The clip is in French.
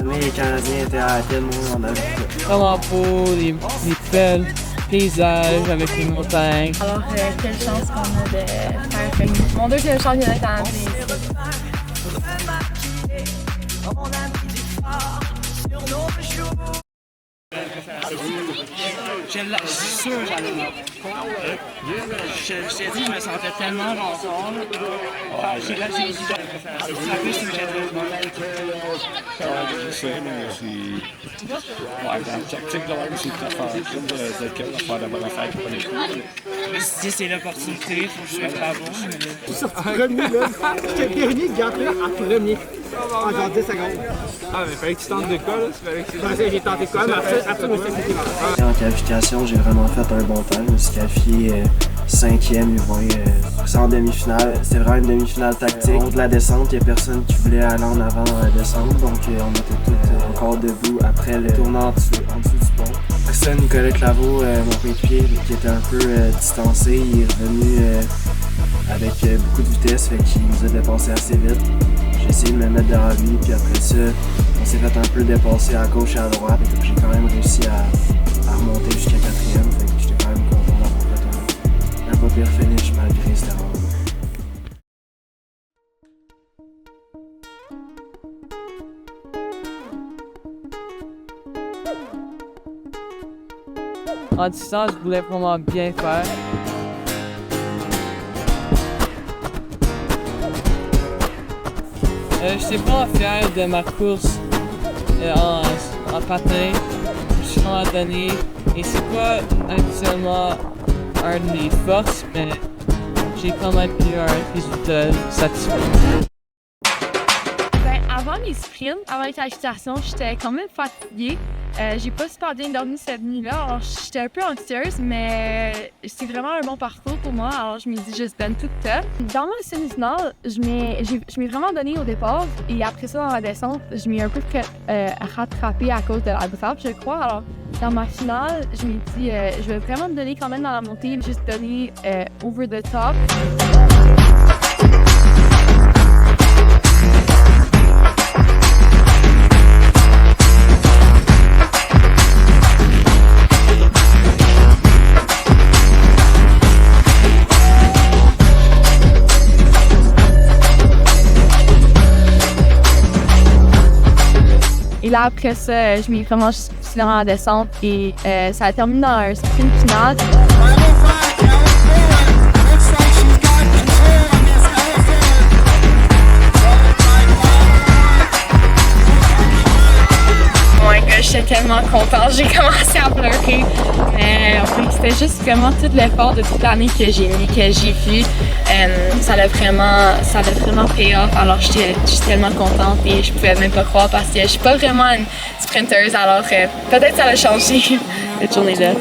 Les Canadiens étaient à Athènes, on a vu ça. Vraiment beau, des belles paysages avec les montagnes. Alors, quelle chance qu'on a de faire mon deuxième championnat canadien ici. C'est sûr, j'allais l'avoir. Je t'ai dit, je me sentais tellement dans le j'ai dit, ça fait sûr que Je sais, mais dans le tactique, là, c'est de quelle affaire de bonne affaire pour les si c'est l'opportunité, il faut que je sois pas bon. Je suis sorti premier, là. J'étais dernier de gâteau en premier. En genre 10 secondes. Ah, mais fallait que tu tentes de quoi, là? J'ai tenté quoi, mais après, moi, c'était En qualification, j'ai vraiment fait un bon temps. Je me suis qualifié 5e, en demi-finale. C'était vraiment une demi-finale tactique. Contre la descente, il n'y a personne qui voulait aller en avant dans la descente. Donc on était tous encore debout après le tournant en dessous du pont. Après ça, Nicolas Claveau, mon coéquipier, qui était un peu distancé, il est revenu avec beaucoup de vitesse, fait qu'il nous a dépassé assez vite. J'ai essayé de me mettre derrière lui, puis après ça, on s'est fait un peu dépasser à gauche et à droite. J'ai quand même réussi à remonter jusqu'à 4e, fait que j'étais quand même content d'avoir fait un pas pire finish malgré cette erreur. En distance, je voulais vraiment bien faire. Je suis vraiment fier de ma course en patin. Je suis vraiment donné. Et c'est pas actuellement un de mes forces, mais j'ai quand même eu un résultat satisfaisant. Avant les sprints, avant les qualifications, j'étais quand même fatiguée. J'ai pas super bien dormi cette nuit-là, alors j'étais un peu anxieuse, mais c'est vraiment un bon parcours pour moi, alors je me dis je donne tout top. Dans ma semi-finale, je m'ai vraiment donné au départ, et après ça, dans la descente, je m'ai un peu rattrapée à cause de la grappe, je crois. Alors, dans ma finale, je m'ai dit je vais vraiment me donner quand même dans la montée, juste donner over the top. Et là, après ça, je m'ai vraiment suis dans la descente et ça a terminé dans un sprint final. J'étais tellement contente, j'ai commencé à pleurer. Mais c'était juste vraiment tout l'effort de toute l'année que j'ai mis, que j'ai vu. Ça a vraiment pay off. Alors j'étais tellement contente et je pouvais même pas croire parce que je suis pas vraiment une sprinteuse. Alors peut-être ça a changé cette journée-là.